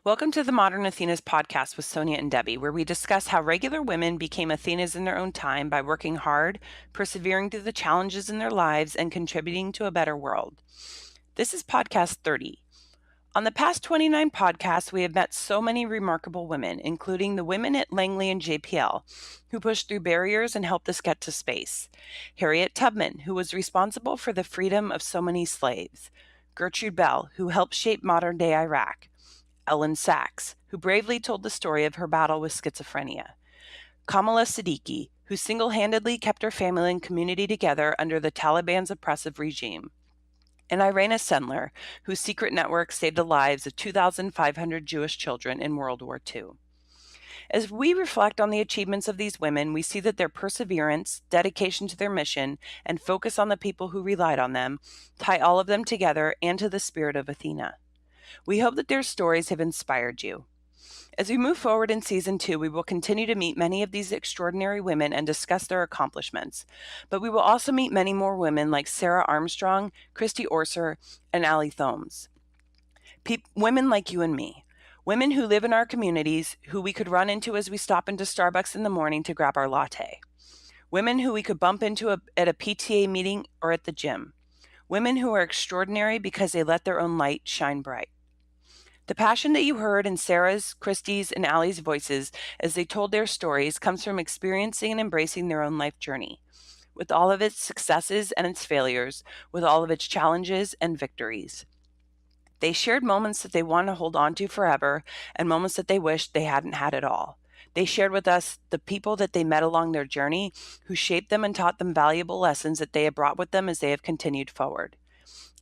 Welcome to the Modern Athenas podcast with Sonia and Debbie, where we discuss how regular women became Athenas in their own time by working hard, persevering through the challenges in their lives, and contributing to a better world. This is podcast 30. On the past 29 podcasts, we have met so many remarkable women, including the women at Langley and JPL, who pushed through barriers and helped us get to space. Harriet Tubman, who was responsible for the freedom of so many slaves. Gertrude Bell, who helped shape modern-day Iraq. Ellen Sachs, who bravely told the story of her battle with schizophrenia. Kamala Siddiqui, who single-handedly kept her family and community together under the Taliban's oppressive regime. And Irena Sendler, whose secret network saved the lives of 2,500 Jewish children in World War II. As we reflect on the achievements of these women, we see that their perseverance, dedication to their mission, and focus on the people who relied on them tie all of them together and to the spirit of Athena. We hope that their stories have inspired you. As we move forward in Season 2, we will continue to meet many of these extraordinary women and discuss their accomplishments. But we will also meet many more women like Sarah Armstrong, Christy Orser, and Allie Thomes. Women like you and me. Women who live in our communities, who we could run into as we stop into Starbucks in the morning to grab our latte. Women who we could bump into at a PTA meeting or at the gym. Women who are extraordinary because they let their own light shine bright. The passion that you heard in Sarah's, Christy's, and Allie's voices as they told their stories comes from experiencing and embracing their own life journey, with all of its successes and its failures, with all of its challenges and victories. They shared moments that they want to hold on to forever and moments that they wished they hadn't had at all. They shared with us the people that they met along their journey who shaped them and taught them valuable lessons that they have brought with them as they have continued forward.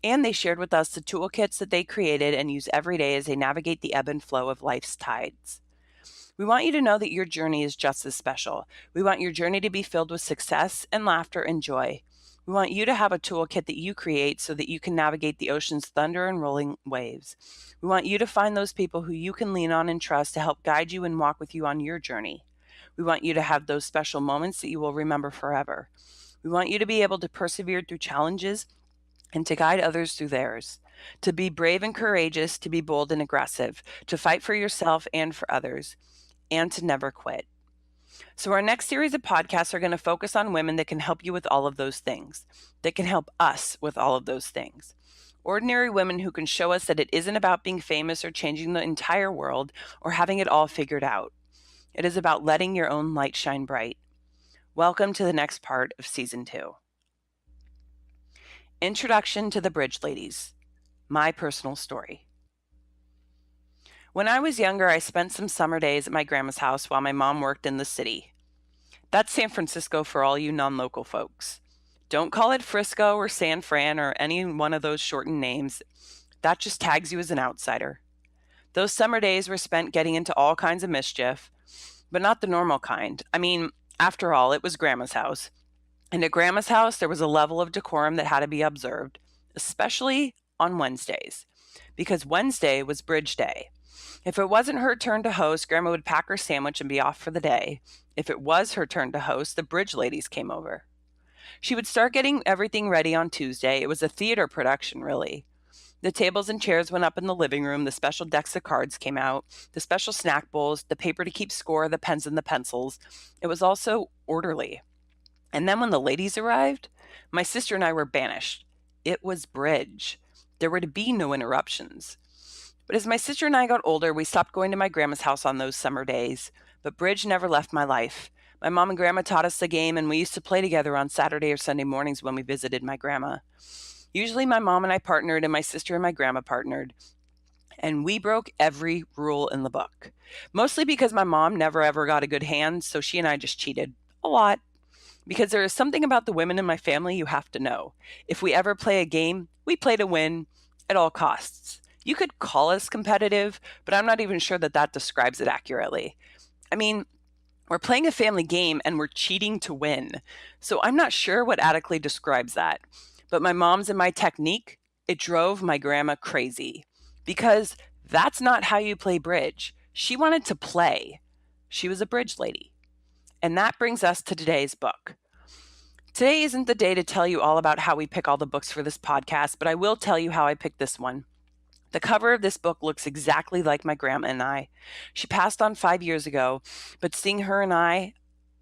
And they shared with us the toolkits that they created and use every day as they navigate the ebb and flow of life's tides. We want you to know that your journey is just as special. We want your journey to be filled with success and laughter and joy. We want you to have a toolkit that you create so that you can navigate the ocean's thunder and rolling waves. We want you to find those people who you can lean on and trust to help guide you and walk with you on your journey. We want you to have those special moments that you will remember forever. We want you to be able to persevere through challenges and to guide others through theirs, to be brave and courageous, to be bold and aggressive, to fight for yourself and for others, and to never quit. So our next series of podcasts are going to focus on women that can help you with all of those things, that can help us with all of those things. Ordinary women who can show us that it isn't about being famous or changing the entire world or having it all figured out. It is about letting your own light shine bright. Welcome to the next part of Season 2. Introduction to the Bridge Ladies. My personal story. When I was younger, I spent some summer days at my grandma's house while my mom worked in the city. That's San Francisco for all you non-local folks. Don't call it Frisco or San Fran or any one of those shortened names. That just tags you as an outsider. Those summer days were spent getting into all kinds of mischief, but not the normal kind. I mean, after all, it was grandma's house. And at grandma's house, there was a level of decorum that had to be observed, especially on Wednesdays, because Wednesday was Bridge Day. If it wasn't her turn to host, Grandma would pack her sandwich and be off for the day. If it was her turn to host, the Bridge Ladies came over. She would start getting everything ready on Tuesday. It was a theater production, really. The tables and chairs went up in the living room, the special decks of cards came out, the special snack bowls, the paper to keep score, the pens and the pencils. It was also orderly. And then when the ladies arrived, my sister and I were banished. It was bridge. There were to be no interruptions. But as my sister and I got older, we stopped going to my grandma's house on those summer days. But bridge never left my life. My mom and grandma taught us the game, and we used to play together on Saturday or Sunday mornings when we visited my grandma. Usually my mom and I partnered, and my sister and my grandma partnered. And we broke every rule in the book. Mostly because my mom never ever got a good hand, so she and I just cheated a lot. Because there is something about the women in my family you have to know. If we ever play a game, we play to win at all costs. You could call us competitive, but I'm not even sure that that describes it accurately. I mean, we're playing a family game and we're cheating to win. So I'm not sure what adequately describes that. But my mom's and my technique, it drove my grandma crazy. Because that's not how you play bridge. She wanted to play. She was a bridge lady. And that brings us to today's book. Today isn't the day to tell you all about how we pick all the books for this podcast, but I will tell you how I picked this one. The cover of this book looks exactly like my grandma and I. She passed on 5 years ago, but seeing her and I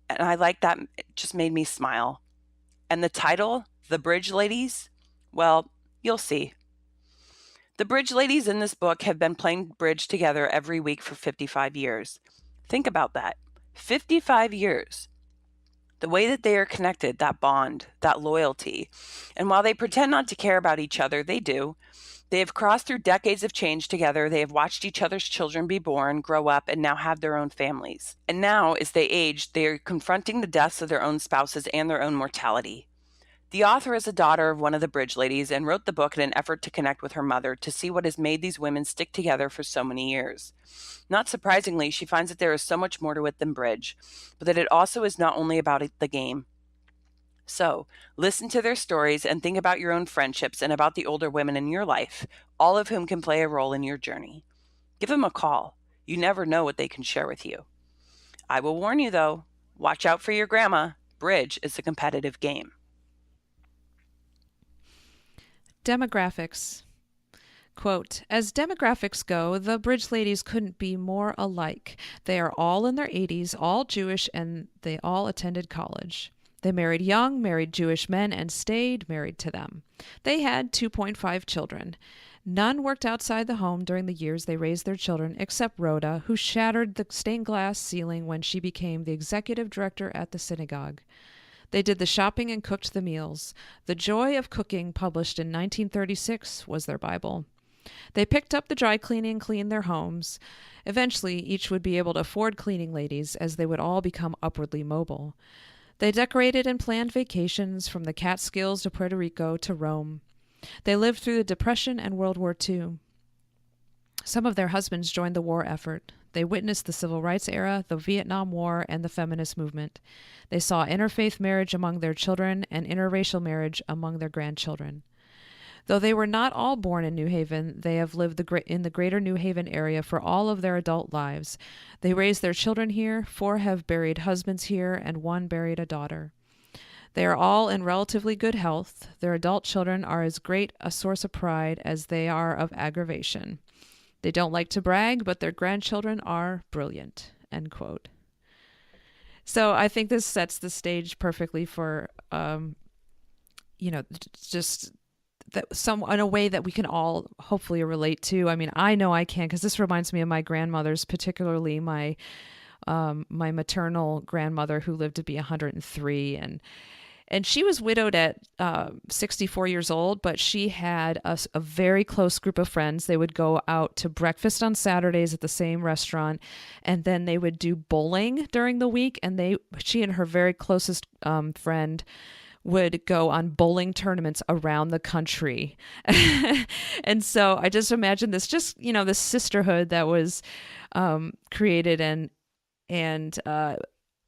like that, it just made me smile. And the title, The Bridge Ladies, well, you'll see. The bridge ladies in this book have been playing bridge together every week for 55 years. Think about that. 55 years. The way that they are connected, that bond, that loyalty. And while they pretend not to care about each other, they do. They have crossed through decades of change together. They have watched each other's children be born, grow up, and now have their own families. And now, as they age, they are confronting the deaths of their own spouses and their own mortality. The author is a daughter of one of the bridge ladies and wrote the book in an effort to connect with her mother to see what has made these women stick together for so many years. Not surprisingly, she finds that there is so much more to it than bridge, but that it also is not only about the game. So, listen to their stories and think about your own friendships and about the older women in your life, all of whom can play a role in your journey. Give them a call. You never know what they can share with you. I will warn you, though, watch out for your grandma. Bridge is a competitive game. Demographics. Quote, as demographics go, the bridge ladies couldn't be more alike. They are all in their 80s, all Jewish, and they all attended college. They married young, married Jewish men, and stayed married to them. They had 2.5 children. None worked outside the home during the years they raised their children, except Rhoda, who shattered the stained glass ceiling when she became the executive director at the synagogue. They did the shopping and cooked the meals. The Joy of Cooking, published in 1936, was their Bible. They picked up the dry cleaning and cleaned their homes. Eventually, each would be able to afford cleaning ladies, as they would all become upwardly mobile. They decorated and planned vacations from the Catskills to Puerto Rico to Rome. They lived through the Depression and World War II. Some of their husbands joined the war effort. They witnessed the Civil Rights era, the Vietnam War, and the feminist movement. They saw interfaith marriage among their children and interracial marriage among their grandchildren. Though they were not all born in New Haven, they have lived in the greater New Haven area for all of their adult lives. They raised their children here, 4 have buried husbands here, and 1 buried a daughter. They are all in relatively good health. Their adult children are as great a source of pride as they are of aggravation. They don't like to brag, but their grandchildren are brilliant, end quote. So I think this sets the stage perfectly for, just that in a way that we can all hopefully relate to. I mean, I know I can, because this reminds me of my grandmother's, particularly my maternal grandmother, who lived to be 103, and she was widowed at 64 years old, but she had a very close group of friends. They would go out to breakfast on Saturdays at the same restaurant, and then they would do bowling during the week. And she and her very closest friend would go on bowling tournaments around the country. And so I just imagine this, this sisterhood that was created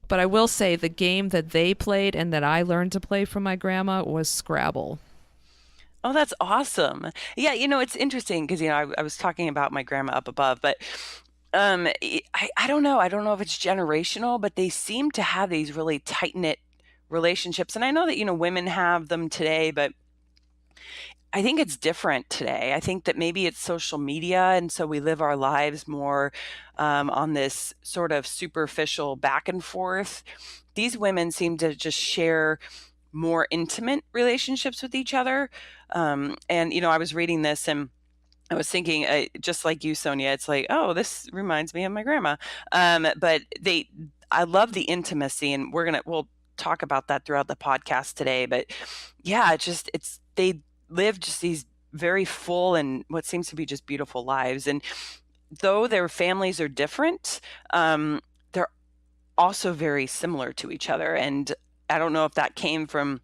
but I will say the game that they played and that I learned to play from my grandma was Scrabble. Oh, that's awesome. Yeah, it's interesting because, I was talking about my grandma up above, but I don't know. I don't know if it's generational, but they seem to have these really tight-knit relationships. And I know that, women have them today, but I think it's different today. I think that maybe it's social media, and so we live our lives more on this sort of superficial back and forth. These women seem to just share more intimate relationships with each other. And, I was reading this and I was thinking, just like you, Sonia, it's like, oh, this reminds me of my grandma. But I love the intimacy, and we'll talk about that throughout the podcast today. But yeah, they live just these very full and what seems to be just beautiful lives. And though their families are different, they're also very similar to each other. And I don't know if that came from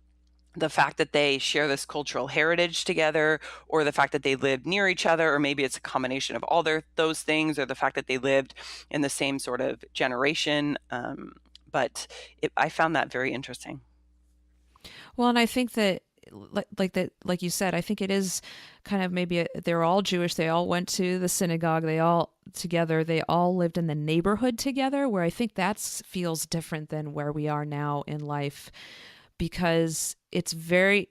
the fact that they share this cultural heritage together, or the fact that they lived near each other, or maybe it's a combination of all those things, or the fact that they lived in the same sort of generation. But I found that very interesting. Well, and I think that, like you said, I think it is kind of maybe they're all Jewish. They all went to the synagogue. They all lived in the neighborhood together, where I think that feels different than where we are now in life, because it's very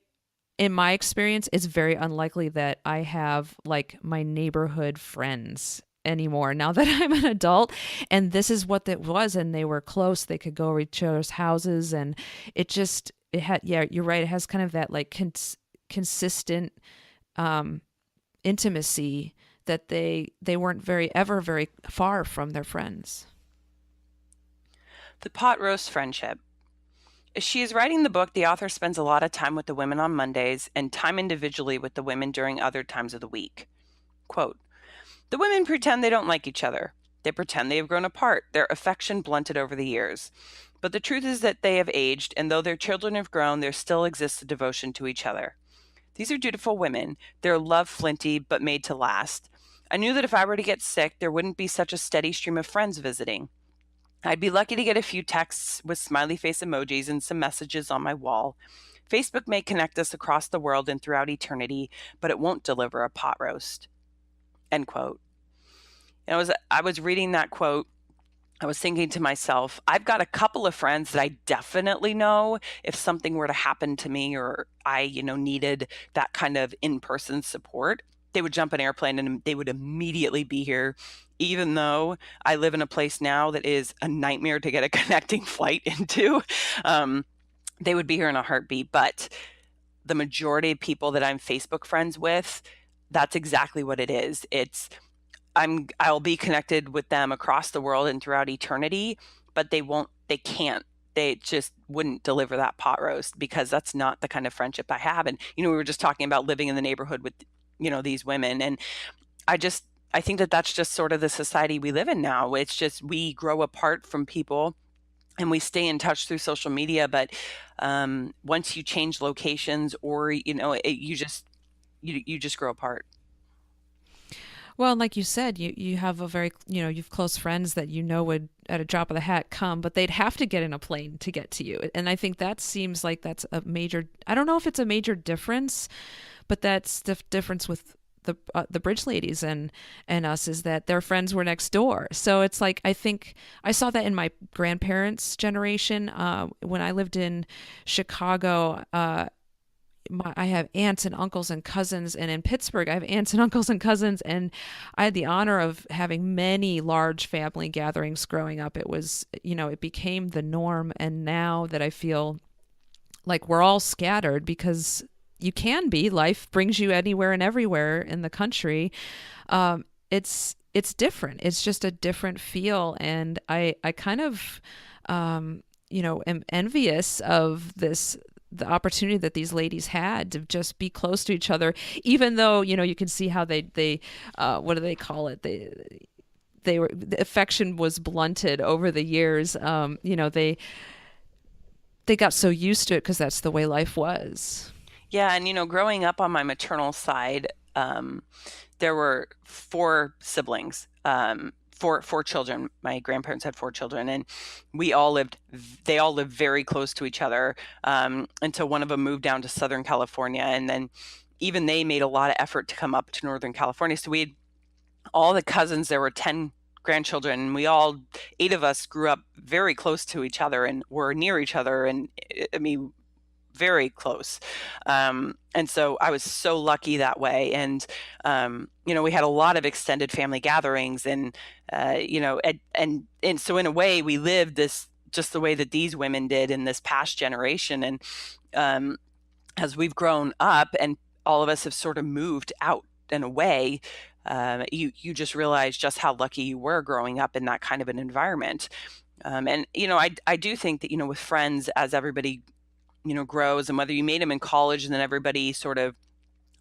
in my experience, it's very unlikely that I have like my neighborhood friends anymore now that I'm an adult. And this is what it was. And they were close. They could go over each other's houses. And it had, yeah, you're right. It has kind of that like consistent um, intimacy that they weren't very far from their friends. The pot roast friendship. As she is writing the book, the author spends a lot of time with the women on Mondays and time individually with the women during other times of the week. Quote, the women pretend they don't like each other. They pretend they have grown apart, their affection blunted over the years. But the truth is that they have aged, and though their children have grown, there still exists a devotion to each other. These are dutiful women, their love flinty but made to last. I knew that if I were to get sick, there wouldn't be such a steady stream of friends visiting. I'd be lucky to get a few texts with smiley face emojis and some messages on my wall. Facebook may connect us across the world and throughout eternity, but it won't deliver a pot roast. End quote. And I was reading that quote. I was thinking to myself, I've got a couple of friends that I definitely know if something were to happen to me or I, needed that kind of in-person support, they would jump an airplane and they would immediately be here, even though I live in a place now that is a nightmare to get a connecting flight into. They would be here in a heartbeat. But the majority of people that I'm Facebook friends with, that's exactly what it is. I'll be connected with them across the world and throughout eternity, but they just wouldn't deliver that pot roast because that's not the kind of friendship I have. And, we were just talking about living in the neighborhood with, these women. And I think that that's just sort of the society we live in now. It's just, we grow apart from people and we stay in touch through social media. But once you change locations or, you just grow apart. Well, like you said, you have you've close friends that would at a drop of the hat come, but they'd have to get in a plane to get to you. And I think that seems like that's a major, I don't know if it's a major difference, but that's the difference with the bridge ladies and us, is that their friends were next door. So it's like, I think I saw that in my grandparents' generation. When I lived in Chicago, I have aunts and uncles and cousins, and in Pittsburgh I have aunts and uncles and cousins, and I had the honor of having many large family gatherings growing up. It was, it became the norm, and now that I feel like we're all scattered because you can be, life brings you anywhere and everywhere in the country. It's different. It's just a different feel, and I kind of am envious of the opportunity that these ladies had to just be close to each other, even though, you can see how they what do they call it? The affection was blunted over the years. They got so used to it because that's the way life was. Yeah. And, growing up on my maternal side, there were 4 siblings, four children. My grandparents had 4 children, and they all lived very close to each other, until one of them moved down to Southern California. And then even they made a lot of effort to come up to Northern California. So we had all the cousins, there were 10 grandchildren, and 8 of us grew up very close to each other and were near each other. And I mean, very close. And so I was so lucky that way. And, we had a lot of extended family gatherings and, and so in a way we lived this just the way that these women did in this past generation. And, as we've grown up and all of us have sort of moved out and away, you just realize just how lucky you were growing up in that kind of an environment. And, I do think that, with friends, as everybody grows, and whether you made them in college and then everybody sort of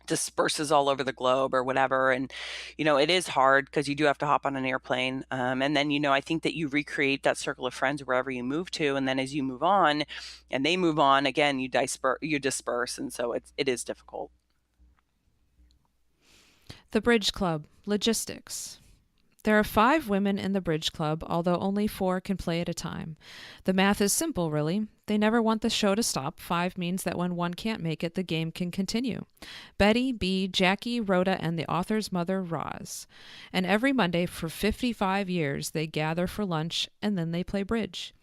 disperses all over the globe or whatever. And, it is hard because you do have to hop on an airplane. And then, I think that you recreate that circle of friends wherever you move to. And then as you move on and they move on again, you disperse. And so it is difficult. The Bridge Club, logistics. There are 5 women in the bridge club, although only 4 can play at a time. The math is simple, really. They never want the show to stop. 5 means that when one can't make it, the game can continue. Betty, Bea, Jackie, Rhoda, and the author's mother, Roz. And every Monday for 55 years, they gather for lunch and then they play bridge.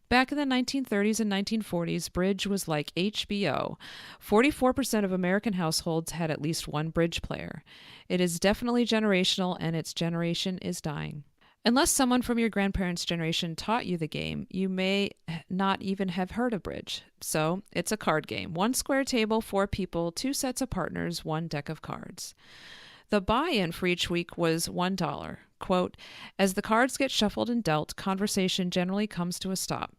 Back in the 1930s and 1940s, bridge was like HBO. 44% of American households had at least one bridge player. It is definitely generational, and its generation is dying. Unless someone from your grandparents' generation taught you the game, you may not even have heard of bridge. So, it's a card game. One square table, four people, two sets of partners, one deck of cards. The buy in for each week was $1. Quote, as the cards get shuffled and dealt, conversation generally comes to a stop.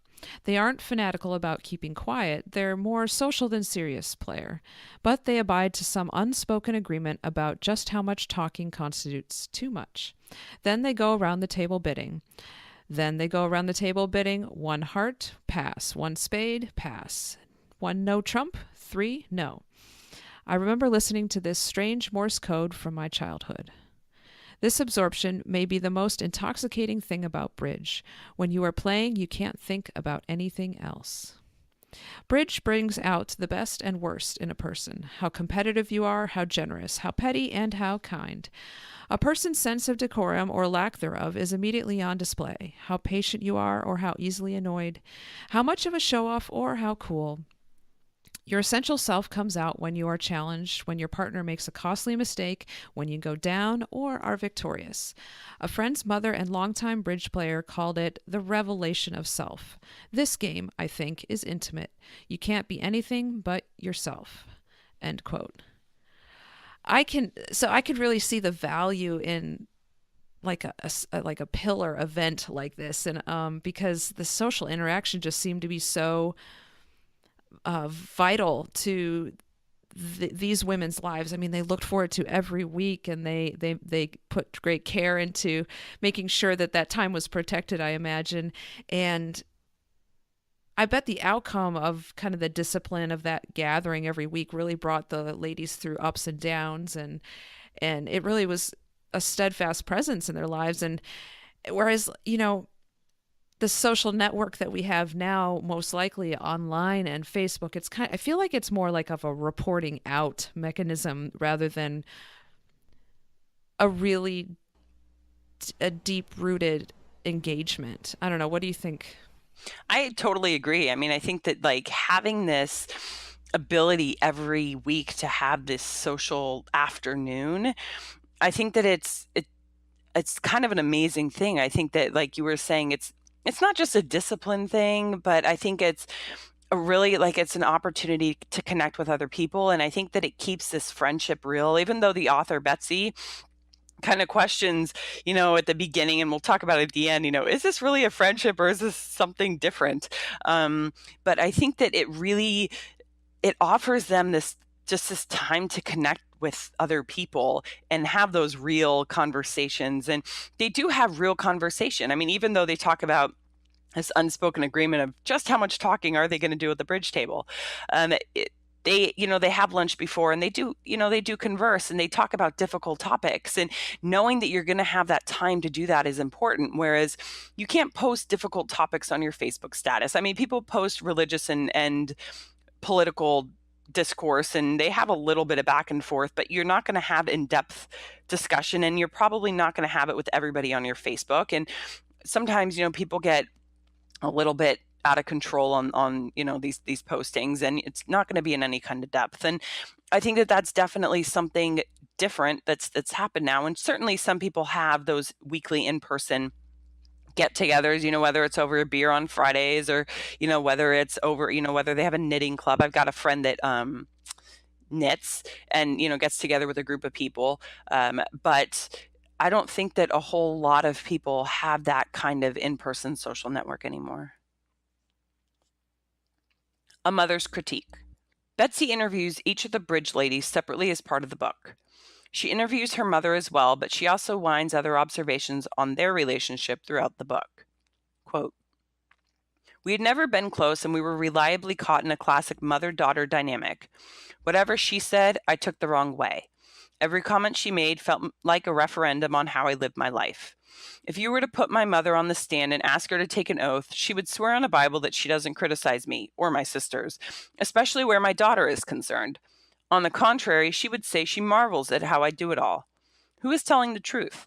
They aren't fanatical about keeping quiet, they're more social than serious player, but they abide to some unspoken agreement about just how much talking constitutes too much. Then they go around the table bidding. One heart, pass. One spade, pass. One no trump, three, no. I remember listening to this strange Morse code from my childhood. This absorption may be the most intoxicating thing about bridge. When you are playing, you can't think about anything else. Bridge brings out the best and worst in a person. How competitive you are, how generous, how petty, and how kind. A person's sense of decorum or lack thereof is immediately on display. How patient you are or how easily annoyed. How much of a show-off or how cool. Your essential self comes out when you are challenged, when your partner makes a costly mistake, when you go down or are victorious. A friend's mother and longtime bridge player called it the revelation of self. This game, I think, is intimate. You can't be anything but yourself. End quote. I could really see the value in like a pillar event like this, and because the social interaction just seemed to be so vital to these women's lives. I mean, they looked forward to every week, and they put great care into making sure that that time was protected, I imagine. And I bet the outcome of kind of the discipline of that gathering every week really brought the ladies through ups and downs, and it really was a steadfast presence in their lives. And whereas, the social network that we have now, most likely online and Facebook, I feel like it's more like of a reporting out mechanism rather than a really a deep rooted engagement. I don't know. What do you think? I totally agree. I mean, I think that like having this ability every week to have this social afternoon, I think that it's kind of an amazing thing. I think that, like you were saying, it's not just a discipline thing, but I think it's a really it's an opportunity to connect with other people. And I think that it keeps this friendship real, even though the author Betsy kind of questions, at the beginning, and we'll talk about it at the end, is this really a friendship or is this something different? But I think that it offers them this time to connect with other people and have those real conversations. And they do have real conversation. I mean, even though they talk about this unspoken agreement of just how much talking are they going to do at the bridge table, they have lunch before, and they do converse, and they talk about difficult topics, and knowing that you're going to have that time to do that is important. Whereas you can't post difficult topics on your Facebook status. I mean, people post religious and political discourse, and they have a little bit of back and forth, but you're not going to have in-depth discussion, and you're probably not going to have it with everybody on your Facebook. And sometimes, people get a little bit out of control on these postings, and it's not going to be in any kind of depth. And I think that that's definitely something different that's happened now. And certainly some people have those weekly in-person get-togethers, whether it's over a beer on Fridays, or whether it's over, whether they have a knitting club. I've got a friend that knits and gets together with a group of people, but I don't think that a whole lot of people have that kind of in-person social network anymore. A mother's critique. Betsy interviews each of the bridge ladies separately as part of the book. She interviews her mother as well, but she also winds other observations on their relationship throughout the book. Quote, we had never been close, and we were reliably caught in a classic mother-daughter dynamic. Whatever she said, I took the wrong way. Every comment she made felt like a referendum on how I lived my life. If you were to put my mother on the stand and ask her to take an oath, she would swear on a Bible that she doesn't criticize me or my sisters, especially where my daughter is concerned. On the contrary, she would say she marvels at how I do it all. Who is telling the truth?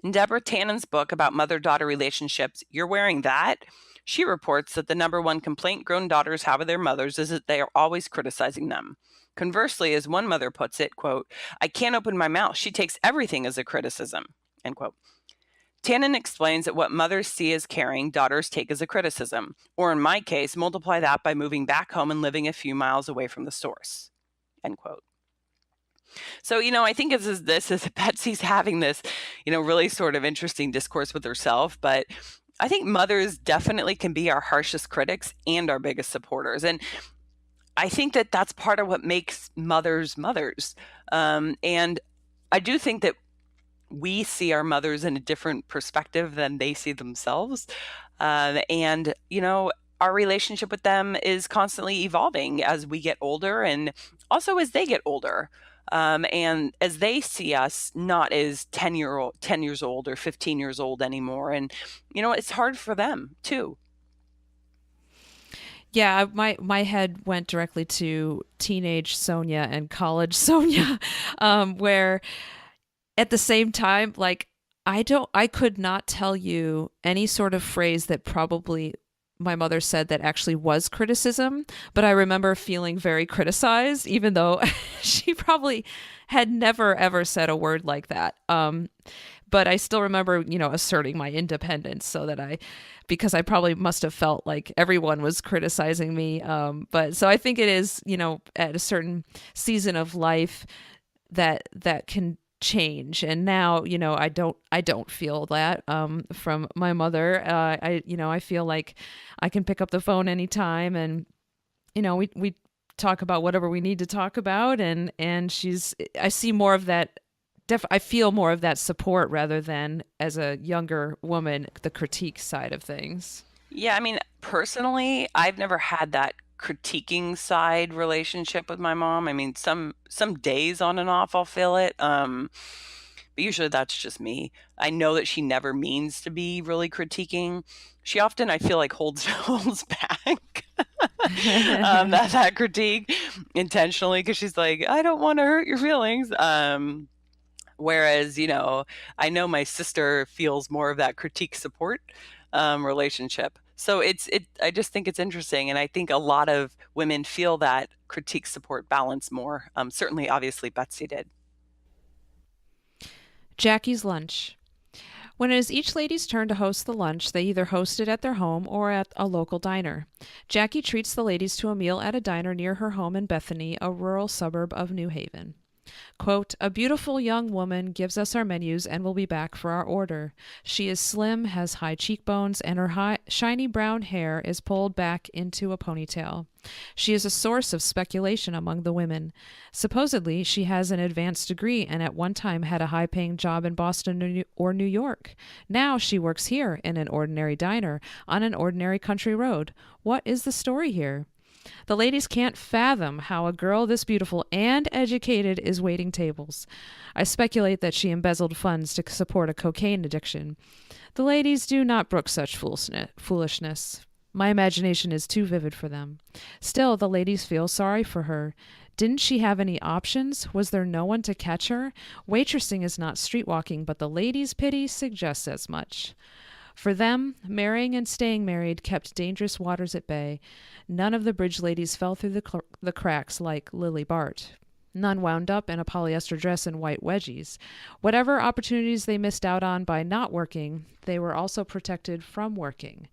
In Deborah Tannen's book about mother-daughter relationships, You're Wearing That, She reports that the number one complaint grown daughters have of their mothers is that they are always criticizing them. Conversely, as one mother puts it, quote, "I can't open my mouth. She takes everything as a criticism," end quote. Tannen explains that what mothers see as caring, daughters take as a criticism, or in my case, multiply that by moving back home and living a few miles away from the source, end quote. So, I think this is Betsy's having this, really sort of interesting discourse with herself, but I think mothers definitely can be our harshest critics and our biggest supporters. And I think that that's part of what makes mothers mothers. And I do think that we see our mothers in a different perspective than they see themselves. And, our relationship with them is constantly evolving as we get older and also as they get older. And as they see us not as 10 years old or 15 years old anymore. And, it's hard for them too. Yeah, my head went directly to teenage Sonia and college Sonia, where at the same time, like I could not tell you any sort of phrase that probably my mother said that actually was criticism, but I remember feeling very criticized, even though she probably had never ever said a word like that. But I still remember, asserting my independence because I probably must have felt like everyone was criticizing me. But so I think it is, at a certain season of life that can change. And now, I don't feel that from my mother. I feel like I can pick up the phone anytime, and we talk about whatever we need to talk about, and I see more of that. I feel more of that support rather than, as a younger woman, the critique side of things. Yeah, I mean, personally, I've never had that critiquing side relationship with my mom. I mean, some days on and off I'll feel it. But usually that's just me. I know that she never means to be really critiquing. She often, I feel like, holds back that critique intentionally because she's like, I don't want to hurt your feelings. Whereas, I know my sister feels more of that critique support relationship. So I just think it's interesting. And I think a lot of women feel that critique support balance more. Certainly, obviously, Betsy did. Jackie's lunch. When it is each lady's turn to host the lunch, they either host it at their home or at a local diner. Jackie treats the ladies to a meal at a diner near her home in Bethany, a rural suburb of New Haven. Quote, "A beautiful young woman gives us our menus and will be back for our order. She is slim, has high cheekbones, and her shiny brown hair is pulled back into a ponytail. She is a source of speculation among the women. Supposedly, she has an advanced degree and at one time had a high-paying job in Boston or New York. Now she works here in an ordinary diner on an ordinary country road. What is the story here? The ladies can't fathom how a girl this beautiful and educated is waiting tables. I speculate that she embezzled funds to support a cocaine addiction. The ladies do not brook such foolishness. My imagination is too vivid for them. Still, the ladies feel sorry for her. Didn't she have any options? Was there no one to catch her? Waitressing is not streetwalking, but the ladies' pity suggests as much. For them, marrying and staying married kept dangerous waters at bay. None of the bridge ladies fell through the cracks like Lily Bart. None wound up in a polyester dress and white wedgies. Whatever opportunities they missed out on by not working, they were also protected from working.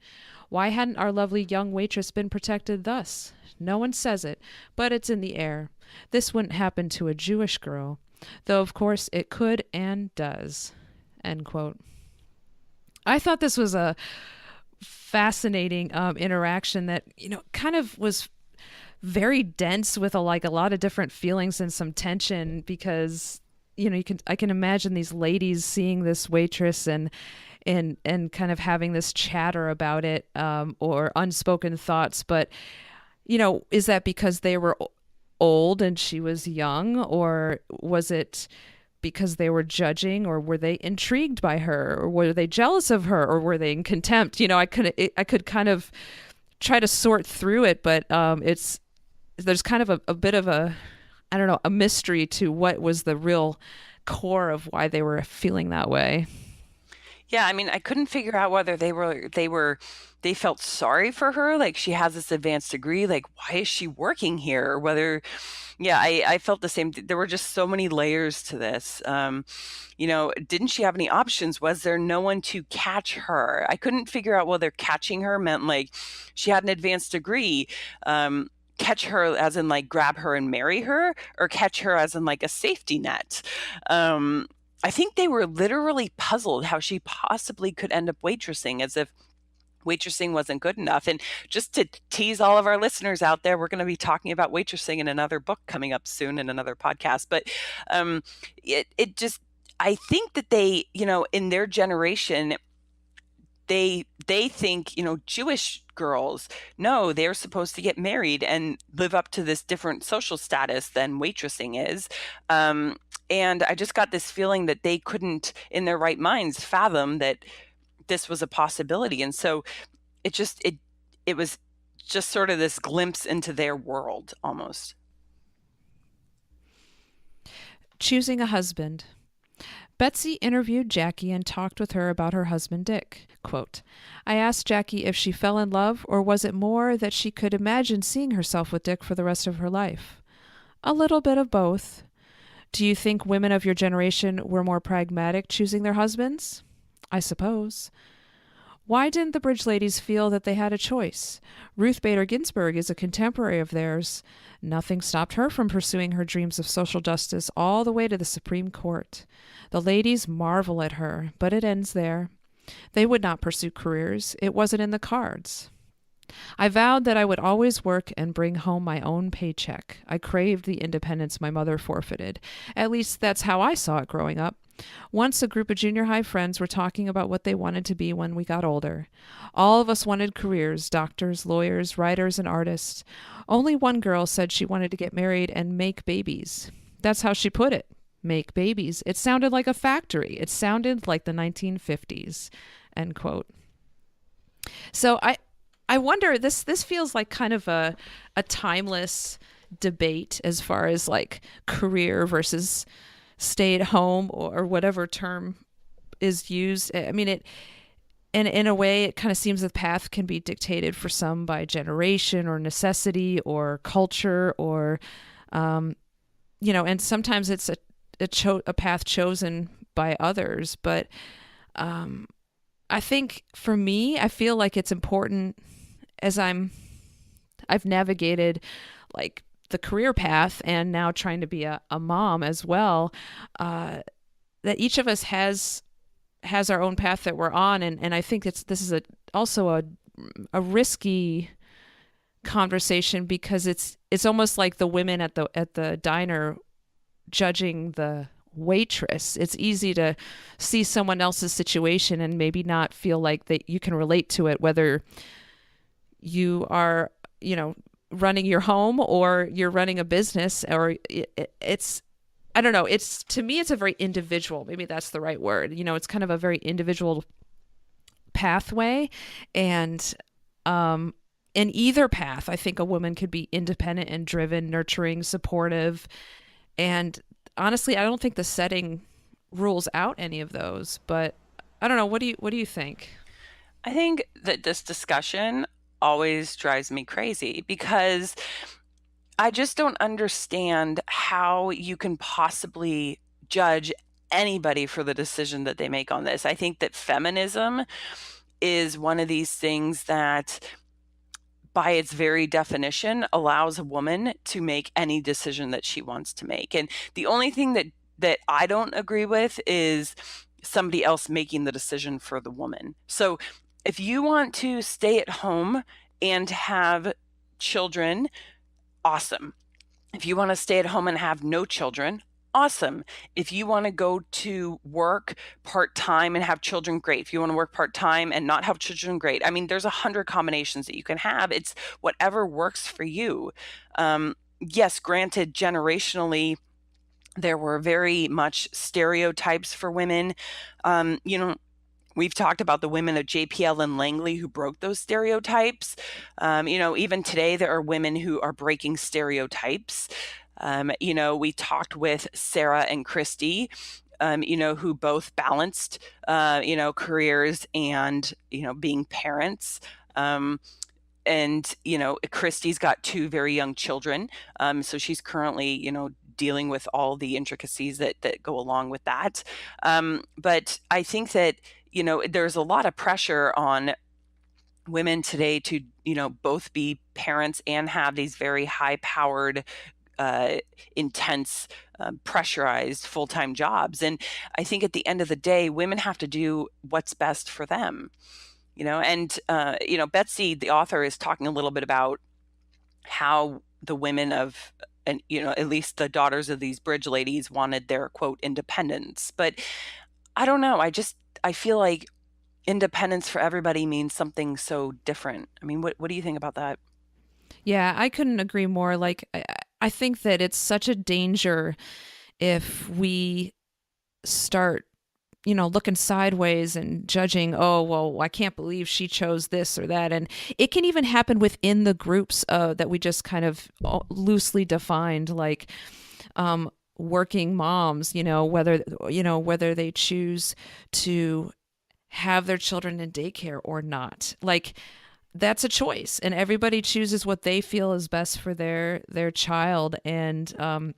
Why hadn't our lovely young waitress been protected thus? No one says it, but it's in the air. This wouldn't happen to a Jewish girl, though of course it could and does." End quote. I thought this was a fascinating interaction that, kind of was very dense with a lot of different feelings and some tension because, I can imagine these ladies seeing this waitress and kind of having this chatter about it or unspoken thoughts. But, is that because they were old and she was young, or was it because they were judging, or were they intrigued by her, or were they jealous of her, or were they in contempt? I could kind of try to sort through it, but there's kind of a bit of a mystery to what was the real core of why they were feeling that way. Yeah, I mean, I couldn't figure out whether they felt sorry for her, like she has this advanced degree, like why is she working here? Or whether, yeah, I felt the same. There were just so many layers to this. Didn't she have any options? Was there no one to catch her? I couldn't figure out whether catching her meant like she had an advanced degree. Catch her as in like grab her and marry her, or catch her as in like a safety net. Um, I think they were literally puzzled how she possibly could end up waitressing, as if waitressing wasn't good enough. And just to tease all of our listeners out there, we're going to be talking about waitressing in another book coming up soon in another podcast. But um, it just, I think that they, in their generation, they think, Jewish girls, no, they're supposed to get married and live up to this different social status than waitressing is. And I just got this feeling that they couldn't, in their right minds, fathom that this was a possibility. And so it was just sort of this glimpse into their world almost. Choosing a husband. Betsy interviewed Jackie and talked with her about her husband Dick. Quote, I asked Jackie if she fell in love, or was it more that she could imagine seeing herself with Dick for the rest of her life? A little bit of both. Do you think women of your generation were more pragmatic choosing their husbands? I suppose. Why didn't the Bridge ladies feel that they had a choice? Ruth Bader Ginsburg is a contemporary of theirs. Nothing stopped her from pursuing her dreams of social justice all the way to the Supreme Court. The ladies marvel at her, but it ends there. They would not pursue careers. It wasn't in the cards. I vowed that I would always work and bring home my own paycheck. I craved the independence my mother forfeited. At least that's how I saw it growing up. Once a group of junior high friends were talking about what they wanted to be when we got older. All of us wanted careers, doctors, lawyers, writers, and artists. Only one girl said she wanted to get married and make babies. That's how she put it. Make babies. It sounded like a factory. It sounded like the 1950s. End quote. So I wonder, this feels like kind of a timeless debate as far as like career versus stay at home, or whatever term is used. I mean, and in a way, it kind of seems the path can be dictated for some by generation or necessity or culture, or, and sometimes it's a path chosen by others. But I think for me, I feel like it's important, as I've navigated like the career path and now trying to be a mom as well, that each of us has our own path that we're on. And I think this is also a risky conversation, because it's almost like the women at the diner judging the waitress. It's easy to see someone else's situation and maybe not feel like that you can relate to it, whether you are, running your home or you're running a business, or it's, I don't know, it's, to me, it's a very individual, maybe that's the right word. It's kind of a very individual pathway. And in either path, I think a woman could be independent and driven, nurturing, supportive. And honestly, I don't think the setting rules out any of those, but I don't know. What do you think? I think that this discussion always drives me crazy, because I just don't understand how you can possibly judge anybody for the decision that they make on this. I think that feminism is one of these things that, by its very definition, allows a woman to make any decision that she wants to make. And the only thing that I don't agree with is somebody else making the decision for the woman. So if you want to stay at home and have children, awesome. If you want to stay at home and have no children, awesome. If you want to go to work part-time and have children, great. If you want to work part-time and not have children, great. I mean, there's 100 combinations that you can have. It's whatever works for you. Yes, granted, generationally, there were very much stereotypes for women. We've talked about the women of JPL and Langley who broke those stereotypes. Even today, there are women who are breaking stereotypes. We talked with Sarah and Christy who both balanced, careers and, being parents. And Christy's got two very young children, so she's currently dealing with all the intricacies that go along with that. But I think that there's a lot of pressure on women today to both be parents and have these very high powered, intense, pressurized full-time jobs. And I think at the end of the day, women have to do what's best for them. And Betsy, the author, is talking a little bit about how the women of, and at least the daughters of these bridge ladies, wanted their quote independence. But I don't know, I feel like independence for everybody means something so different. I mean, what do you think about that? Yeah, I couldn't agree more. Like, I think that it's such a danger if we start, looking sideways and judging, oh, well, I can't believe she chose this or that. And it can even happen within the groups that we just kind of loosely defined, like working moms, whether they choose to have their children in daycare or not. Like, that's a choice, and everybody chooses what they feel is best for their child. And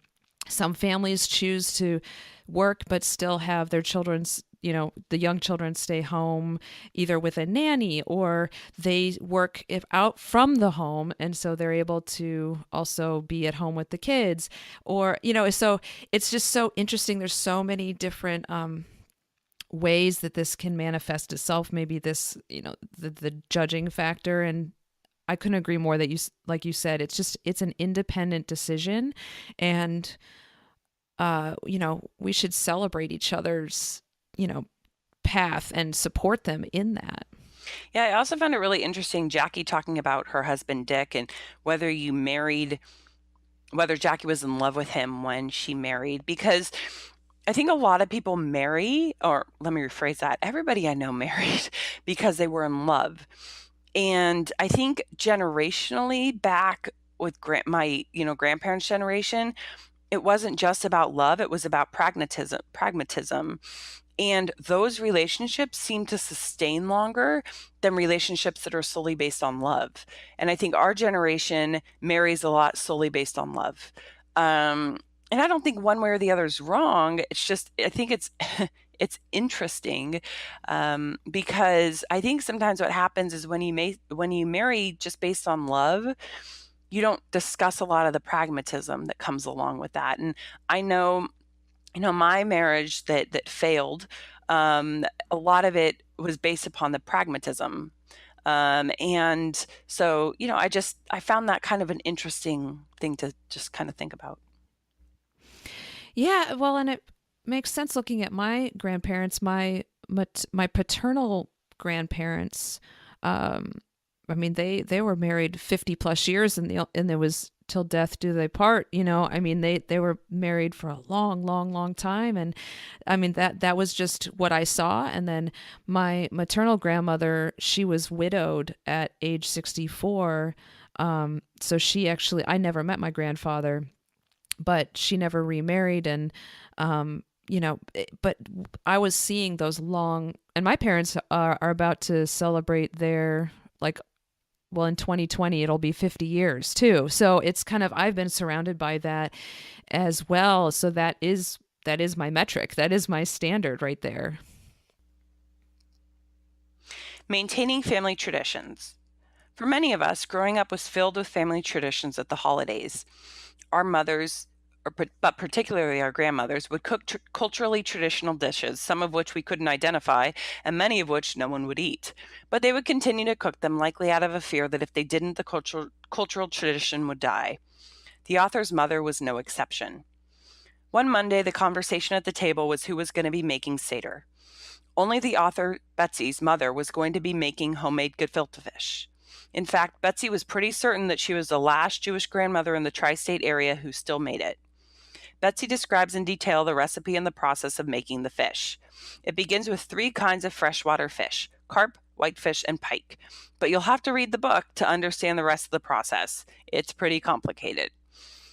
some families choose to work but still have their children's, the young children stay home either with a nanny, or they work out from the home, and so they're able to also be at home with the kids. Or so it's just so interesting. There's so many different ways that this can manifest itself. Maybe this, the judging factor. And I couldn't agree more that like you said, it's an independent decision. And we should celebrate each other's path and support them in that. Yeah, I also found it really interesting, Jackie talking about her husband Dick, and whether Jackie was in love with him when she married. Because I think a lot of people marry, or let me rephrase that, everybody I know married because they were in love. And I think generationally, back with my grandparents' generation, it wasn't just about love, it was about pragmatism. And those relationships seem to sustain longer than relationships that are solely based on love. And I think our generation marries a lot solely based on love. And I don't think one way or the other is wrong. It's just, I think it's it's interesting, because I think sometimes what happens is when you marry just based on love, you don't discuss a lot of the pragmatism that comes along with that. And I know, my marriage that failed, a lot of it was based upon the pragmatism. And so, I found that kind of an interesting thing to just kind of think about. Yeah, well, and it makes sense looking at my grandparents, my paternal grandparents. Um, I mean, they were married 50 plus years, and there was till death do they part. I mean, they were married for a long, long, long time, and I mean that was just what I saw. And then my maternal grandmother, she was widowed at age 64. So I never met my grandfather, but she never remarried. And but I was seeing those long, and my parents are about to celebrate their, like, well, in 2020 it'll be 50 years too. So it's kind of, I've been surrounded by that as well. So that is my metric, that is my standard right there. Maintaining family traditions. For many of us, growing up was filled with family traditions at the holidays. Our mothers, but particularly our grandmothers, would cook culturally traditional dishes, some of which we couldn't identify, and many of which no one would eat. But they would continue to cook them, likely out of a fear that if they didn't, the cultural tradition would die. The author's mother was no exception. One Monday, the conversation at the table was who was going to be making Seder. Only the author, Betsy's mother, was going to be making homemade gefilte fish. In fact, Betsy was pretty certain that she was the last Jewish grandmother in the tri-state area who still made it. Betsy describes in detail the recipe and the process of making the fish. It begins with 3 kinds of freshwater fish: carp, whitefish, and pike. But you'll have to read the book to understand the rest of the process. It's pretty complicated.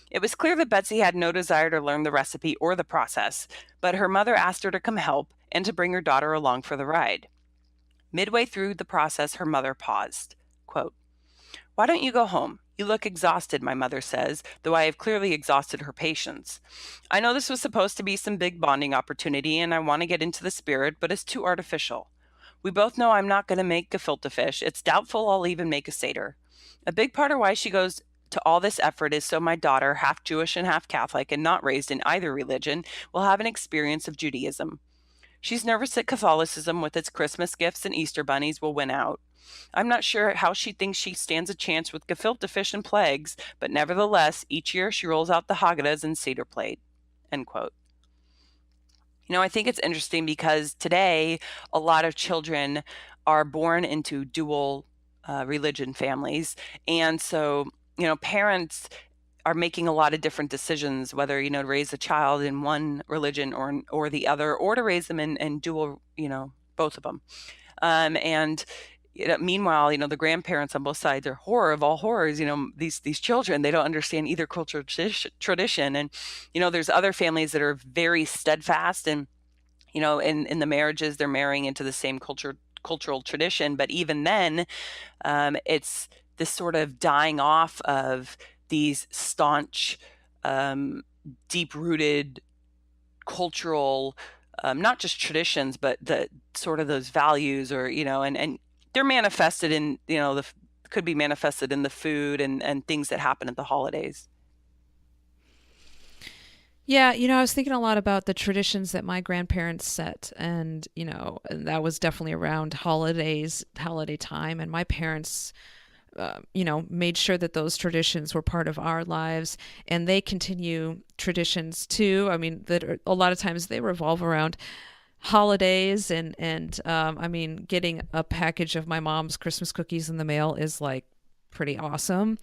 It was clear that Betsy had no desire to learn the recipe or the process, but her mother asked her to come help and to bring her daughter along for the ride. Midway through the process, her mother paused. Quote, "Why don't you go home? You look exhausted," my mother says, though I have clearly exhausted her patience. I know this was supposed to be some big bonding opportunity, and I want to get into the spirit, but it's too artificial. We both know I'm not going to make gefilte fish. It's doubtful I'll even make a Seder. A big part of why she goes to all this effort is so my daughter, half Jewish and half Catholic and not raised in either religion, will have an experience of Judaism. She's nervous that Catholicism, with its Christmas gifts and Easter bunnies, will win out. I'm not sure how she thinks she stands a chance with gefilte fish and plagues, but nevertheless, each year she rolls out the Haggadahs and Seder plate. End quote. I think it's interesting because today a lot of children are born into dual religion families. And so, parents are making a lot of different decisions, whether, to raise a child in one religion or the other, or to raise them in dual, both of them. And meanwhile, the grandparents on both sides are horror of all horrors. These children, they don't understand either cultural tradition. And, there's other families that are very steadfast and, in the marriages, they're marrying into the same cultural tradition. But even then, it's this sort of dying off of these staunch, deep-rooted cultural, not just traditions, but the sort of those values, or and they're manifested in could be manifested in the food and things that happen at the holidays. Yeah, I was thinking a lot about the traditions that my grandparents set, and that was definitely around holidays, holiday time, and my parents made sure that those traditions were part of our lives, and they continue traditions too. I mean, that a lot of times they revolve around holidays, and I mean, getting a package of my mom's Christmas cookies in the mail is like pretty awesome.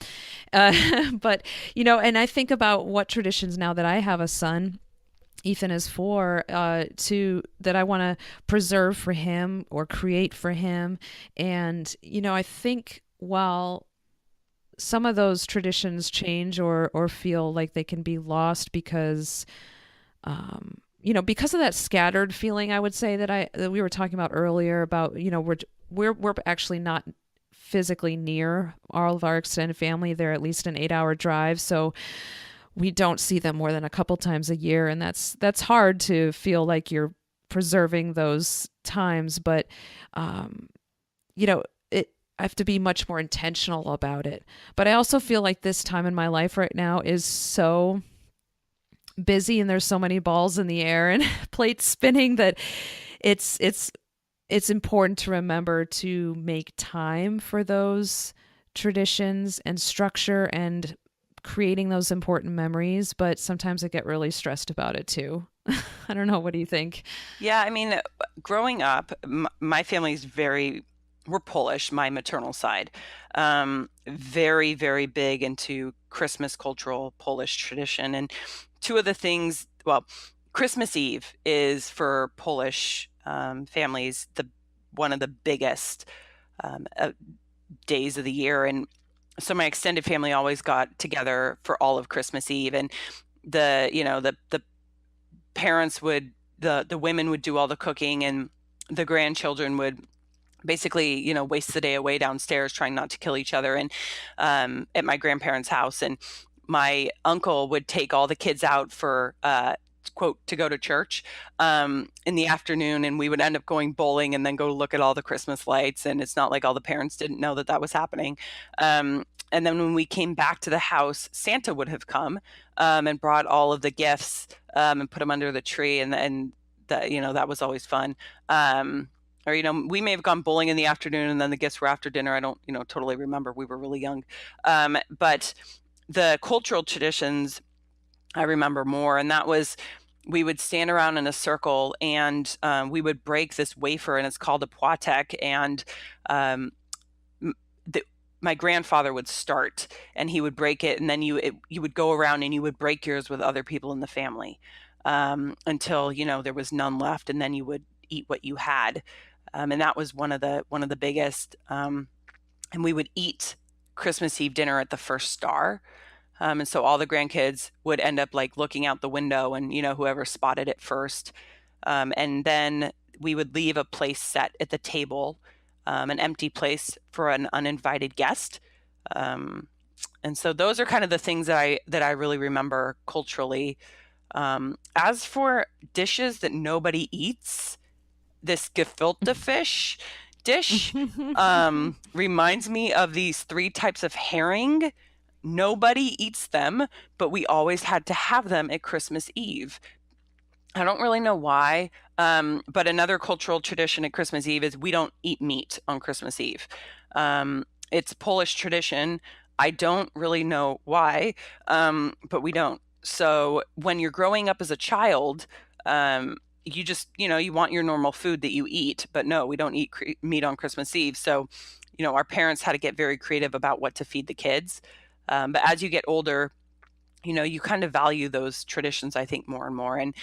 But and I think about what traditions, now that I have a son, Ethan is 4, to that I want to preserve for him or create for him. And I think while some of those traditions change or feel like they can be lost because because of that scattered feeling, I would say that we were talking about earlier about we're actually not physically near all of our extended family. They're at least an 8-hour drive, so we don't see them more than a couple times a year, and that's hard to feel like you're preserving those times. But I have to be much more intentional about it. But I also feel like this time in my life right now is so busy, and there's so many balls in the air and plates spinning, that it's important to remember to make time for those traditions and structure and creating those important memories. But sometimes I get really stressed about it too. I don't know. What do you think? Yeah, I mean, growing up, my family's we're Polish, my maternal side. Very, very big into Christmas cultural Polish tradition. And two of the things, well, Christmas Eve is for Polish families one of the biggest days of the year. And so my extended family always got together for all of Christmas Eve. And the parents would, the women would do all the cooking, and the grandchildren would basically, waste the day away downstairs trying not to kill each other. And at my grandparents' house, and my uncle would take all the kids out for quote to go to church in the afternoon, and we would end up going bowling and then go look at all the Christmas lights. And it's not like all the parents didn't know that was happening. And then when we came back to the house, Santa would have come and brought all of the gifts and put them under the tree, and that that was always fun. Or we may have gone bowling in the afternoon, and then the gifts were after dinner. I don't totally remember. We were really young. But the cultural traditions I remember more, and that was, we would stand around in a circle, and we would break this wafer, and it's called a płatek. And my grandfather would start, and he would break it, and then you would go around and you would break yours with other people in the family until there was none left, and then you would eat what you had. And that was one of the biggest. And we would eat Christmas Eve dinner at the First Star. And so all the grandkids would end up like looking out the window and, whoever spotted it first. And then we would leave a place set at the table, an empty place for an uninvited guest. And so those are kind of the things that I really remember culturally. As for dishes that nobody eats, this gefilte fish dish reminds me of these three types of herring. Nobody eats them, but we always had to have them at Christmas Eve. I don't really know why, but another cultural tradition at Christmas Eve is we don't eat meat on Christmas Eve. It's Polish tradition. I don't really know why, but we don't. So when you're growing up as a child, you just, you want your normal food that you eat, but no, we don't eat meat on Christmas Eve. So, our parents had to get very creative about what to feed the kids. But as you get older, you kind of value those traditions, I think, more and more. And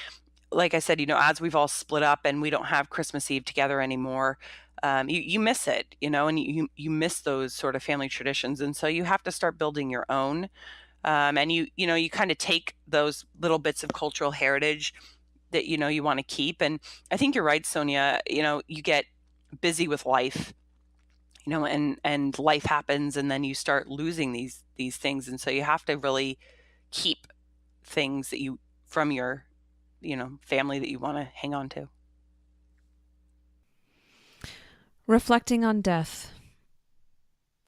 like I said, as we've all split up and we don't have Christmas Eve together anymore, you miss it, and you miss those sort of family traditions. And so you have to start building your own. And you kind of take those little bits of cultural heritage that, you want to keep. And I think you're right, Sonia, you get busy with life, and life happens, and then you start losing these things. And so you have to really keep things that you from your family that you want to hang on to. Reflecting on death.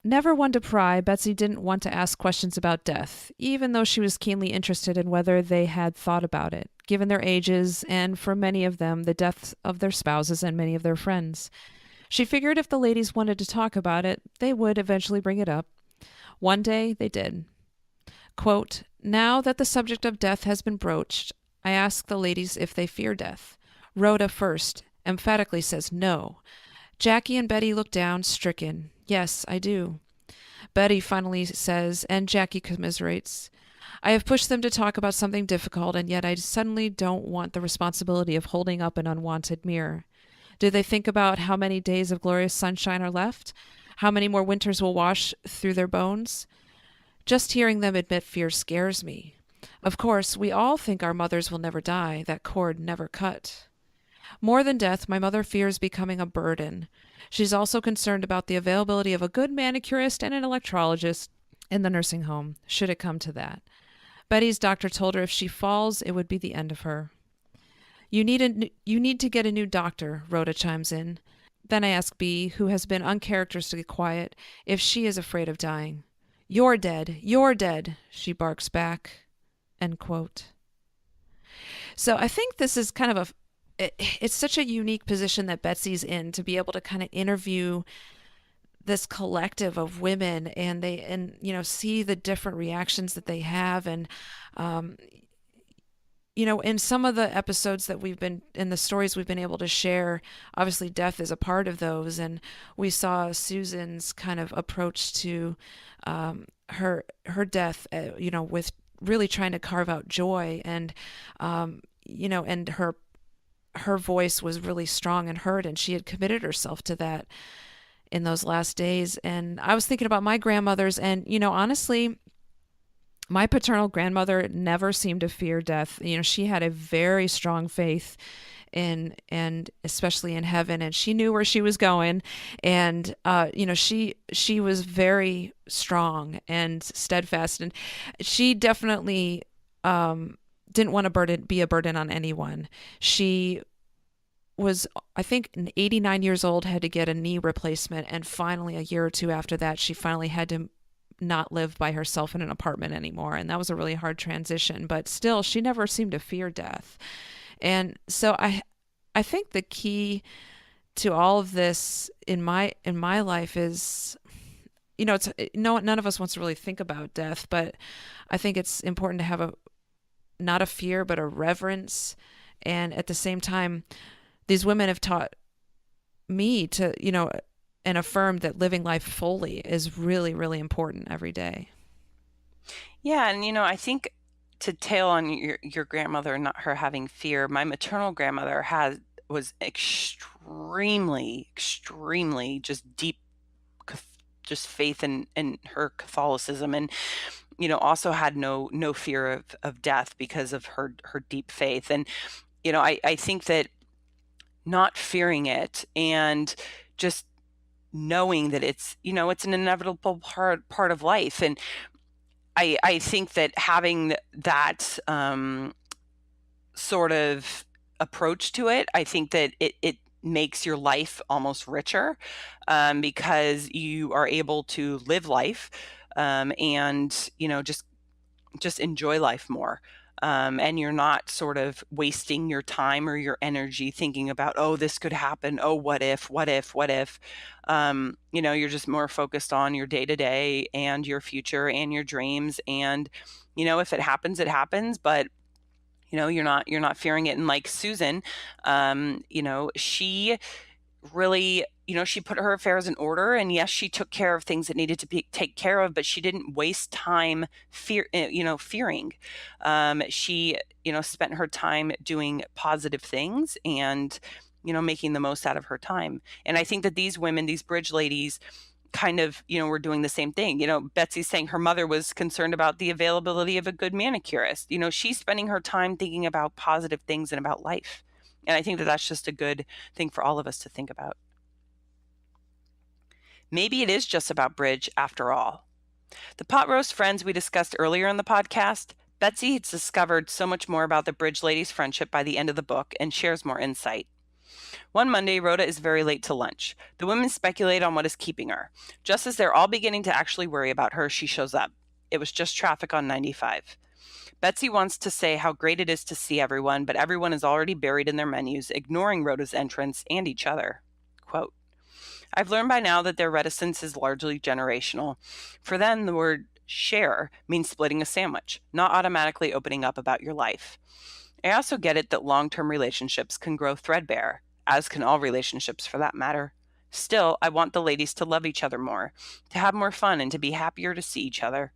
Never one to pry, Betsy didn't want to ask questions about death, even though she was keenly interested in whether they had thought about it, given their ages and, for many of them, the deaths of their spouses and many of their friends. She figured if the ladies wanted to talk about it, they would eventually bring it up. One day, they did. Quote, "Now that the subject of death has been broached, I ask the ladies if they fear death. Rhoda first emphatically says no. Jackie and Betty look down, stricken. Yes, I do. Betty finally says, and Jackie commiserates, I have pushed them to talk about something difficult, and yet I suddenly don't want the responsibility of holding up an unwanted mirror. Do they think about how many days of glorious sunshine are left? How many more winters will wash through their bones? Just hearing them admit fear scares me. Of course, we all think our mothers will never die, that cord never cut. More than death, my mother fears becoming a burden. She's also concerned about the availability of a good manicurist and an electrologist in the nursing home, should it come to that. Betty's doctor told her if she falls, it would be the end of her. You need to get a new doctor, Rhoda chimes in. Then I ask B, who has been uncharacteristically quiet, if she is afraid of dying. You're dead, she barks back. End quote. So I think this is kind of it's such a unique position that Betsy's in, to be able to kind of interview this collective of women, and see the different reactions that they have. And in some of the episodes that in the stories we've been able to share, obviously death is a part of those. And we saw Susan's kind of approach to her death, with really trying to carve out joy. And and her voice was really strong and heard, and she had committed herself to that in those last days. And I was thinking about my grandmothers, and honestly, my paternal grandmother never seemed to fear death. She had a very strong faith in, and especially in heaven, and she knew where she was going. And she was very strong and steadfast, and she definitely didn't want to be a burden on anyone. She was, I think, 89 years old, had to get a knee replacement, and finally, a year or two after that, she finally had to not live by herself in an apartment anymore. And that was a really hard transition, but still, she never seemed to fear death. And so I think the key to all of this in my life is, it's none of us wants to really think about death, but I think it's important to have not a fear, but a reverence. And at the same time, these women have taught me to, and affirmed that living life fully is really, really important every day. Yeah, and I think, to tail on your grandmother, not her having fear, my maternal grandmother was extremely, extremely just deep, just faith in her Catholicism. And also had no fear of death because of her deep faith. And I think that not fearing it and just knowing that it's an inevitable part of life. And I think that having that sort of approach to it, I think that it makes your life almost richer, because you are able to live life, and just enjoy life more. And you're not sort of wasting your time or your energy thinking about, oh, this could happen. Oh, what if, what if, what if? You're just more focused on your day to day and your future and your dreams. And, if it happens, it happens. But you're not fearing it. And like Susan, she really, she put her affairs in order, and yes, she took care of things that needed to be taken care of, but she didn't waste time fearing. She, spent her time doing positive things and, making the most out of her time. And I think that these women, these bridge ladies, kind of, were doing the same thing. Betsy's saying her mother was concerned about the availability of a good manicurist. She's spending her time thinking about positive things and about life. And I think that that's just a good thing for all of us to think about. Maybe it is just about bridge after all. The pot roast friends we discussed earlier in the podcast, Betsy has discovered so much more about the bridge ladies' friendship by the end of the book and shares more insight. One Monday, Rhoda is very late to lunch. The women speculate on what is keeping her. Just as they're all beginning to actually worry about her, she shows up. It was just traffic on 95. Betsy wants to say how great it is to see everyone, but everyone is already buried in their menus, ignoring Rhoda's entrance and each other. Quote, I've learned by now that their reticence is largely generational. For them, the word share means splitting a sandwich, not automatically opening up about your life. I also get it that long-term relationships can grow threadbare, as can all relationships for that matter. Still, I want the ladies to love each other more, to have more fun, and to be happier to see each other.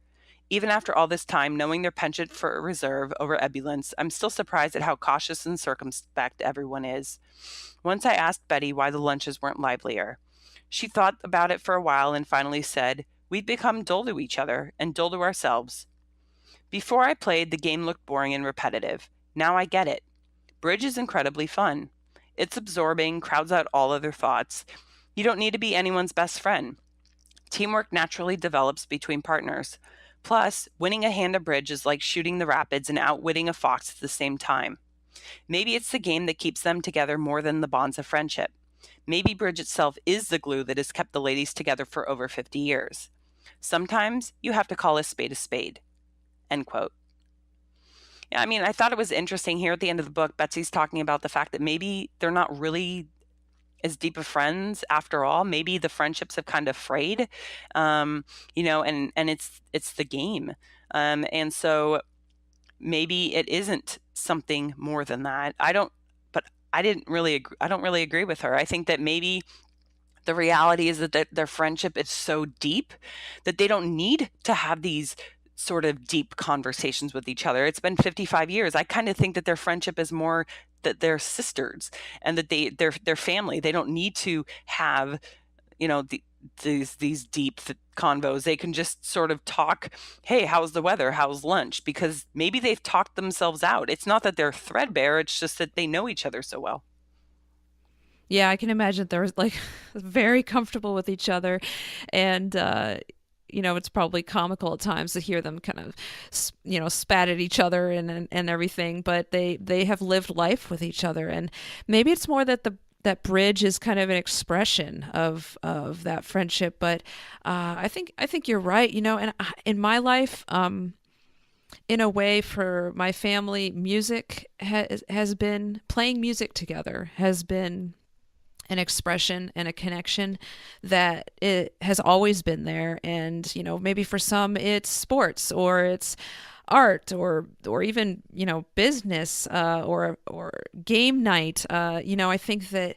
Even after all this time, knowing their penchant for a reserve over ebullience, I'm still surprised at how cautious and circumspect everyone is. Once I asked Betty why the lunches weren't livelier. She thought about it for a while and finally said, we'd become dull to each other and dull to ourselves. Before I played, the game looked boring and repetitive. Now I get it. Bridge is incredibly fun. It's absorbing, crowds out all other thoughts. You don't need to be anyone's best friend. Teamwork naturally develops between partners. Plus, winning a hand of bridge is like shooting the rapids and outwitting a fox at the same time. Maybe it's the game that keeps them together more than the bonds of friendship. Maybe bridge itself is the glue that has kept the ladies together for over 50 years. Sometimes you have to call a spade a spade. End quote. Yeah, I mean, I thought it was interesting here at the end of the book, Betsy's talking about the fact that maybe they're not really as deep of friends after all. Maybe the friendships have kind of frayed, and it's the game. And so maybe it isn't something more than that. But I don't really agree with her. I think that maybe the reality is that their friendship is so deep that they don't need to have these sort of deep conversations with each other. It's been 55 years. I kind of think that their friendship is more that they're sisters and that they're family. They don't need to have, these deep convos. They can just sort of talk, hey, how's the weather? How's lunch? Because maybe they've talked themselves out. It's not that they're threadbare, it's just that they know each other so well. Yeah, I can imagine they're like very comfortable with each other, and it's probably comical at times to hear them kind of, spat at each other and everything. But they have lived life with each other, and maybe it's more that that bridge is kind of an expression of that friendship. But I think you're right. And in my life, in a way, for my family, music has been playing music together has been an expression and a connection that it has always been there. And maybe for some it's sports or it's art or even business, or game night. I think that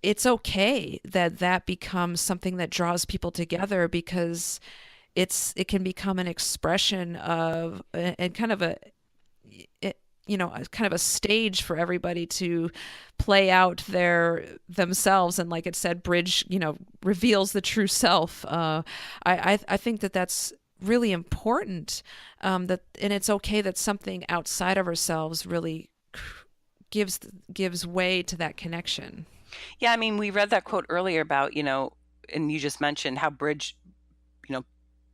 it's okay that that becomes something that draws people together, because it can become an expression of and kind of kind of a stage for everybody to play out themselves. And like it said, bridge reveals the true self. I think that really important, that, and it's okay that something outside of ourselves really gives gives way to that connection. Yeah, I mean, we read that quote earlier about, and you just mentioned how bridge, you know,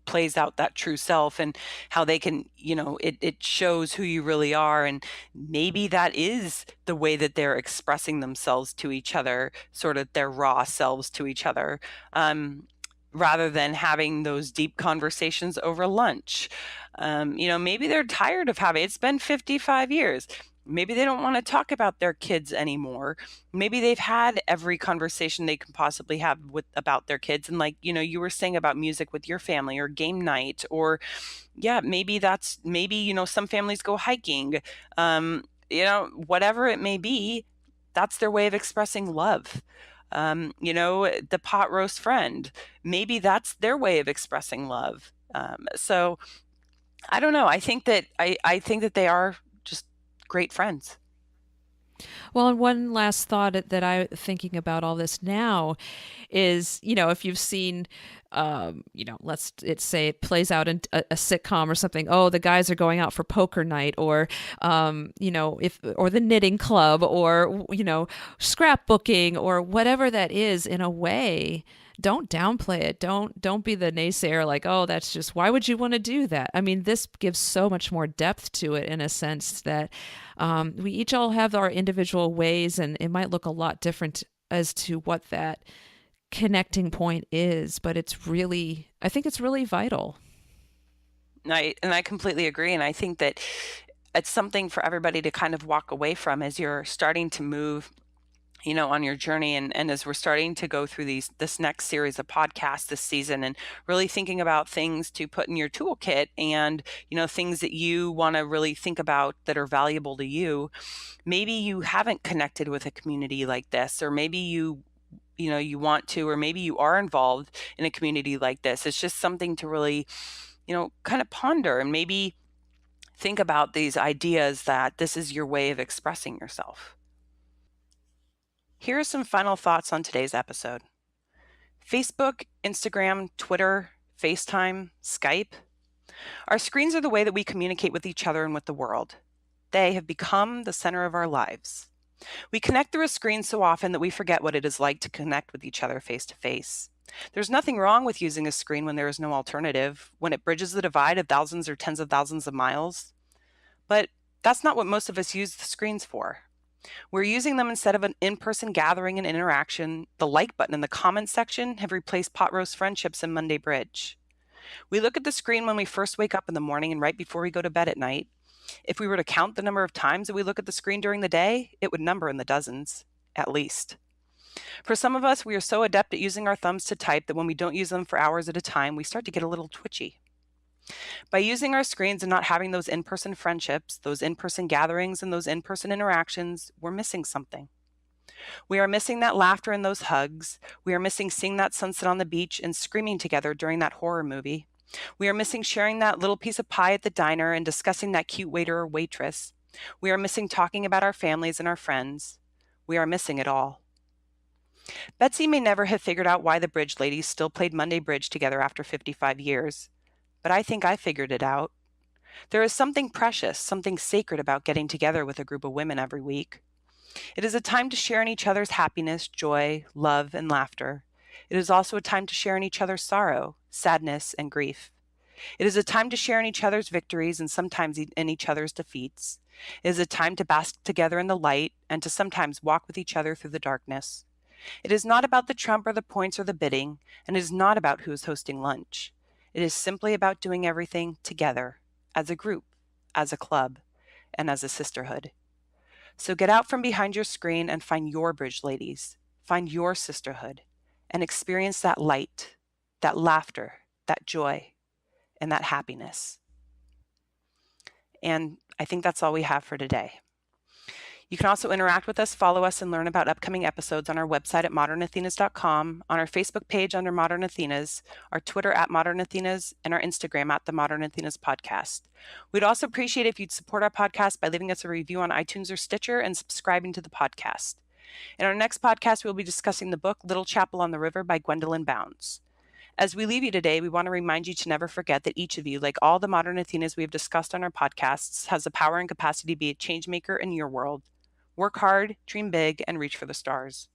plays out that true self, and how they can, it shows who you really are. And maybe that is the way that they're expressing themselves to each other, sort of their raw selves to each other, um, rather than having those deep conversations over lunch. Maybe they're tired of having, it's been 55 years. Maybe they don't want to talk about their kids anymore. Maybe they've had every conversation they can possibly have with about their kids. And like, you were saying about music with your family or game night, or yeah, maybe, some families go hiking. Whatever it may be, that's their way of expressing love. The pot roast friend, maybe that's their way of expressing love. So I don't know. I think that they are just great friends. Well, and one last thought that I thinking about all this now is, if you've seen, let's say it plays out in a sitcom or something. Oh, the guys are going out for poker night, or, if or the knitting club, or scrapbooking, or whatever that is. In a way, don't downplay it. Don't be the naysayer, like, oh, that's just, why would you want to do that? I mean, this gives so much more depth to it, in a sense that, we each all have our individual ways, and it might look a lot different as to what that connecting point is, but I think it's really vital. And I completely agree. And I think that it's something for everybody to kind of walk away from as you're starting to move, on your journey. And as we're starting to go through this next series of podcasts this season, and really thinking about things to put in your toolkit, and, things that you want to really think about that are valuable to you. Maybe you haven't connected with a community like this, or maybe you want to, or maybe you are involved in a community like this. It's just something to really, kind of ponder, and maybe think about these ideas that this is your way of expressing yourself. Here are some final thoughts on today's episode. Facebook, Instagram, Twitter, FaceTime, Skype. Our screens are the way that we communicate with each other and with the world. They have become the center of our lives. We connect through a screen so often that we forget what it is like to connect with each other face to face. There's nothing wrong with using a screen when there is no alternative, when it bridges the divide of thousands or tens of thousands of miles. But that's not what most of us use the screens for. We're using them instead of an in-person gathering and interaction. The like button and the comment section have replaced pot roast friendships and Monday bridge. We look at the screen when we first wake up in the morning and right before we go to bed at night. If we were to count the number of times that we look at the screen during the day, it would number in the dozens, at least. For some of us, we are so adept at using our thumbs to type that when we don't use them for hours at a time, we start to get a little twitchy. By using our screens and not having those in-person friendships, those in-person gatherings, and those in-person interactions, we're missing something. We are missing that laughter and those hugs. We are missing seeing that sunset on the beach and screaming together during that horror movie. We are missing sharing that little piece of pie at the diner and discussing that cute waiter or waitress. We are missing talking about our families and our friends. We are missing it all. Betsy may never have figured out why the bridge ladies still played Monday bridge together after 55 years, but I think I figured it out. There is something precious, something sacred about getting together with a group of women every week. It is a time to share in each other's happiness, joy, love, and laughter. It is also a time to share in each other's sorrow, sadness, and grief. It is a time to share in each other's victories and sometimes in each other's defeats. It is a time to bask together in the light and to sometimes walk with each other through the darkness. It is not about the trump or the points or the bidding, and it is not about who is hosting lunch. It is simply about doing everything together, as a group, as a club, and as a sisterhood. So get out from behind your screen and find your bridge ladies, find your sisterhood, and experience that light, that laughter, that joy, and that happiness. And I think that's all we have for today. You can also interact with us, follow us, and learn about upcoming episodes on our website at modernathenas.com, on our Facebook page under Modern Athenas, our Twitter at Modern Athenas, and our Instagram at the Modern Athenas Podcast. We'd also appreciate if you'd support our podcast by leaving us a review on iTunes or Stitcher and subscribing to the podcast. In our next podcast, we'll be discussing the book Little Chapel on the River by Gwendolyn Bounds. As we leave you today, we want to remind you to never forget that each of you, like all the modern Athenas we have discussed on our podcasts, has the power and capacity to be a change maker in your world. Work hard, dream big, and reach for the stars.